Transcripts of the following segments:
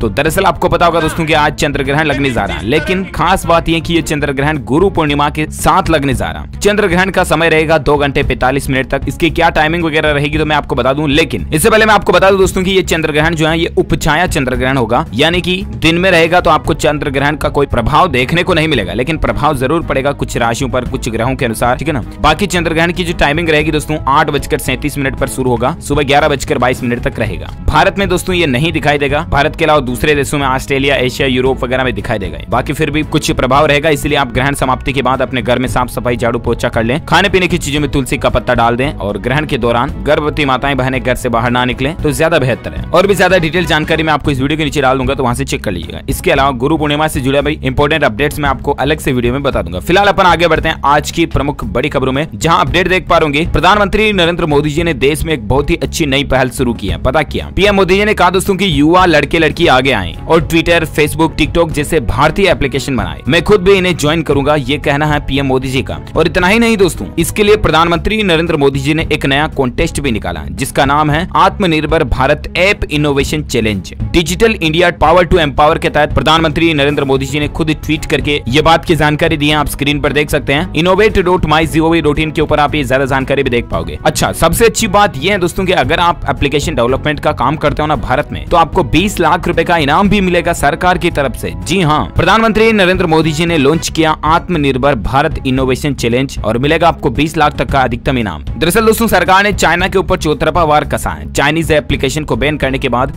तो दरअसल आपको पता होगा दोस्तों कि आज चंद्र ग्रहण लगने जा रहा है, लेकिन खास बात यह कि ये चंद्र ग्रहण गुरु पूर्णिमा के साथ लगने जा रहा है। चंद्र ग्रहण का समय रहेगा 2 घंटे 45 मिनट तक। इसकी क्या टाइमिंग वगैरह रहेगी तो मैं आपको बता दूं, लेकिन इससे पहले मैं आपको बता दूं दोस्तों कि ये चंद्र ग्रहण जो है ये उपछाया चंद्र ग्रहण होगा, यानी कि दिन में रहेगा तो आपको चंद्र ग्रहण का कोई प्रभाव देखने को नहीं मिलेगा, लेकिन प्रभाव जरूर पड़ेगा कुछ राशियों पर, कुछ ग्रहों के अनुसार, ठीक है ना। बाकी चंद्र ग्रहण की जो टाइमिंग रहेगी दोस्तों 8:37 पर शुरू होगा, सुबह 11:22 तक रहेगा। भारत में दोस्तों ये नहीं दिखाई देगा, भारत के अलावा दूसरे देशों में ऑस्ट्रेलिया, एशिया, यूरोप वगैरह में दिखाई देगा। बाकी फिर भी कुछ प्रभाव रहेगा, इसलिए आप ग्रहण समाप्ति के बाद अपने घर में साफ सफाई, झाड़ू पोछा कर लें, खाने पीने की चीजों में तुलसी का पत्ता डाल दें, और ग्रहण के दौरान गर्भवती माताएं बहनें घर से बाहर ना निकलें तो ज्यादा बेहतर है। और भी ज्यादा डिटेल जानकारी मैं आपको इस वीडियो के नीचे डाल दूंगा, तो वहां से चेक कर लीजिएगा। इसके अलावा गुरु पूर्णिमा से जुड़े भाई इंपॉर्टेंट अपडेट्स मैं आपको अलग से वीडियो में बता दूंगा। फिलहाल अपन आगे बढ़ते हैं आज की प्रमुख बड़ी खबरों में, जहां अपडेट देख पा रहे होंगे प्रधानमंत्री नरेंद्र मोदी जी ने देश में एक बहुत ही अच्छी नई पहल शुरू की है। पता क्या? पीएम मोदी जी ने कहा दोस्तों कि युवा लड़के लड़की आगे आए और ट्विटर, फेसबुक, टिकटॉक जैसे भारतीय एप्लीकेशन बनाए। मैं खुद भी इन्हें ज्वाइन करूंगा, ये कहना है पीएम मोदी जी का। और इतना ही नहीं दोस्तों, इसके लिए प्रधानमंत्री नरेंद्र मोदी जी ने एक नया कॉन्टेस्ट भी निकाला है, जिसका नाम है Atmanirbhar Bharat app innovation challenge. Digital India power to empower के तहत प्रधानमंत्री नरेंद्र मोदी जी ने खुद ट्वीट करके ये बात की जानकारी दी है, आप स्क्रीन पर देख सकते हैं। innovate.mygov.in के ऊपर आप ये ज्यादा जानकारी भी देख पाओगे। अच्छा, सबसे अच्छी बात यह है दोस्तों कि अगर आप एप्लीकेशन डेवलपमेंट का काम करते हो ना भारत में, तो आपको 20 लाख रुपए का इनाम भी मिलेगा सरकार की तरफ से। जी हाँ, प्रधानमंत्री नरेंद्र मोदी जी ने लॉन्च किया आत्मनिर्भर भारत इनोवेशन चैलेंज और मिलेगा आपको 20 लाख तक का अधिकतम इनाम। दरअसल दोस्तों सरकार ने चाइना के ऊपर चौतरफा वार कसा है। चाइनीज एप्लीकेशन को बैन करने के बाद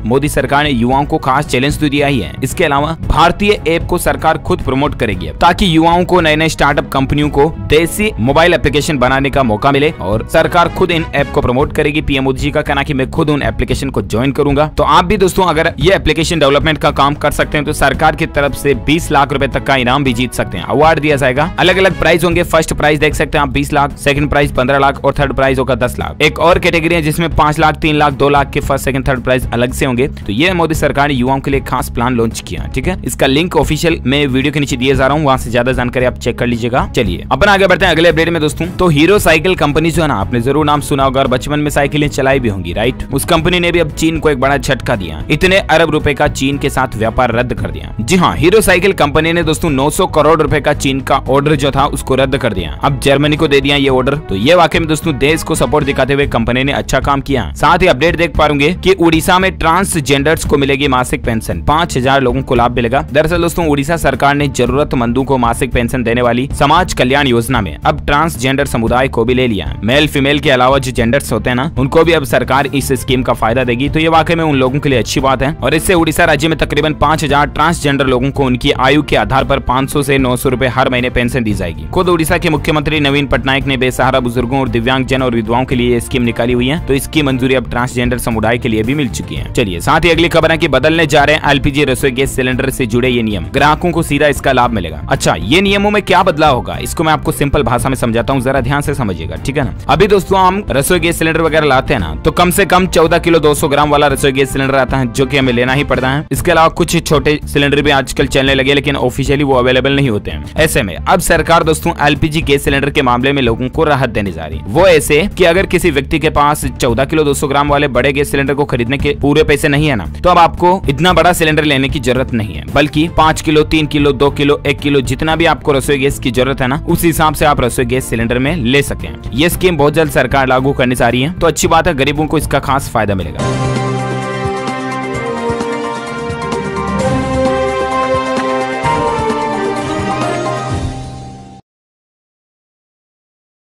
मोदी सरकार ने युवाओं को खास चैलेंज तो दिया ही है। इसके अलावा भारतीय ऐप को सरकार खुद प्रमोट करेगी, ताकि युवाओं को नए नए स्टार्टअप कंपनियों को देसी मोबाइल एप्लीकेशन बनाने का मौका मिले, और सरकार खुद इन ऐप को प्रमोट करेगी। पीएम मोदी जी का कहना कि मैं खुद उन एप्लीकेशन को ज्वाइन करूंगा। तो आप भी दोस्तों अगर ये एप्लीकेशन डेवलपमेंट का काम कर सकते हैं तो सरकार की तरफ से 20 लाख रुपए तक का इनाम भी जीत सकते हैं, अवार्ड दिया जाएगा। अलग अलग प्राइस होंगे, फर्स्ट प्राइज देख सकते हैं आप 20 लाख, सेकंड प्राइज 15 लाख और थर्ड प्राइज होगा 10 लाख। एक और कैटेगरी है जिसमें 5 लाख, 3 लाख, 2 लाख के फर्स्ट, सेकंड, थर्ड प्राइज अलग से होंगे। तो ये मोदी सरकार ने युवाओं के लिए खास प्लान लॉन्च किया, ठीक है। इसका लिंक ऑफिशियल में वीडियो के नीचे दिए जा रहा हूँ, वहां से ज्यादा जानकारी आप चेक कर लीजिएगा। चलिए अपन आगे बढ़ते हैं अगले अपडेट में दोस्तों। तो हीरो साइकिल कंपनी जो है ना, आपने जरूर नाम सुना होगा और बचपन में साइकिलें चलाई भी होंगी, राइट। उस कंपनी ने भी अब चीन को एक बड़ा झटका दिया, इतने अरब रुपए का चीन के साथ व्यापार रद्द कर दिया। जी हाँ, हीरो साइकिल कंपनी ने दोस्तों 900 करोड़ रुपए का चीन का ऑर्डर जो था उसको रद्द कर दिया। अब जर्मनी को दे दिया ये ऑर्डर। तो ये वाकई में दोस्तों देश को सपोर्ट दिखाते हुए कंपनी ने अच्छा काम किया। साथ ही अपडेट देख पाएंगे कि उड़ीसा में ट्रांसजेंडर्स को मिलेगी मासिक पेंशन, 5000 लोगों को लाभ मिलेगा। दरअसल दोस्तों उड़ीसा सरकार ने जरूरतमंदों को मासिक पेंशन देने वाली समाज कल्याण योजना में अब ट्रांसजेंडर समुदाय को भी ले लिया। मेल फीमेल के अलावा जो जेंडर्स होते हैं ना, उनको भी अब सरकार इस स्कीम का फायदा देगी। तो ये वाकई में उन लोगों के लिए अच्छी बात है, और इससे उड़ीसा राज्य में तकरीबन 5000 ट्रांसजेंडर लोगों को उनकी आयु के आधार पर 500 से 900 रुपए हर महीने पेंशन दी जाएगी। खुद उड़ीसा के मुख्यमंत्री नवीन पटनायक ने बेसहारा बुजुर्गों और दिव्यांग जन और विधवाओं के लिए स्कीम निकाली हुई है। तो इसकी मंजूरी अब ट्रांसजेंडर समुदाय के लिए भी मिल चुकी है। चलिए साथ ही अगली खबर है कि बदलने जा रहे हैं एलपीजी रसोई गैस सिलेंडर से जुड़े ये नियम, ग्राहकों को सीधा इसका लाभ मिलेगा। अच्छा, ये नियमों में क्या बदलाव होगा, इसको मैं आपको सिंपल भाषा में समझाता हूँ, जरा ध्यान से समझिएगा, ठीक है ना। अभी दोस्तों हम रसोई गैस सिलेंडर वगैरह लाते हैं ना, तो कम से कम 14 किलो 200 ग्राम वाला रसोई गैस सिलेंडर आता है, जो कि हमें लेना ही पड़ता है। इसके अलावा कुछ छोटे सिलेंडर भी आजकल चलने लगे, लेकिन ऑफिशियली वो अवेलेबल नहीं होते हैं। ऐसे में अब सरकार दोस्तों एलपीजी गैस सिलेंडर के मामले में लोगों को राहत देने जा रही है। वो ऐसे कि अगर किसी व्यक्ति के पास 14 किलो 200 ग्राम वाले बड़े गैस सिलेंडर को खरीदने के पूरे पैसे नहीं है ना, तो अब आपको इतना बड़ा सिलेंडर लेने की जरूरत नहीं है, बल्कि 5 किलो, 3 किलो, 2 किलो, 1 किलो जितना भी आपको रसोई गैस की जरूरत है ना, उस हिसाब से आप रसोई गैस सिलेंडर में ले सकें। ये स्कीम बहुत जल्द सरकार लागू करने जा रही है, तो अच्छी बात है, गरीबों को इसका खास फायदा मिलेगा।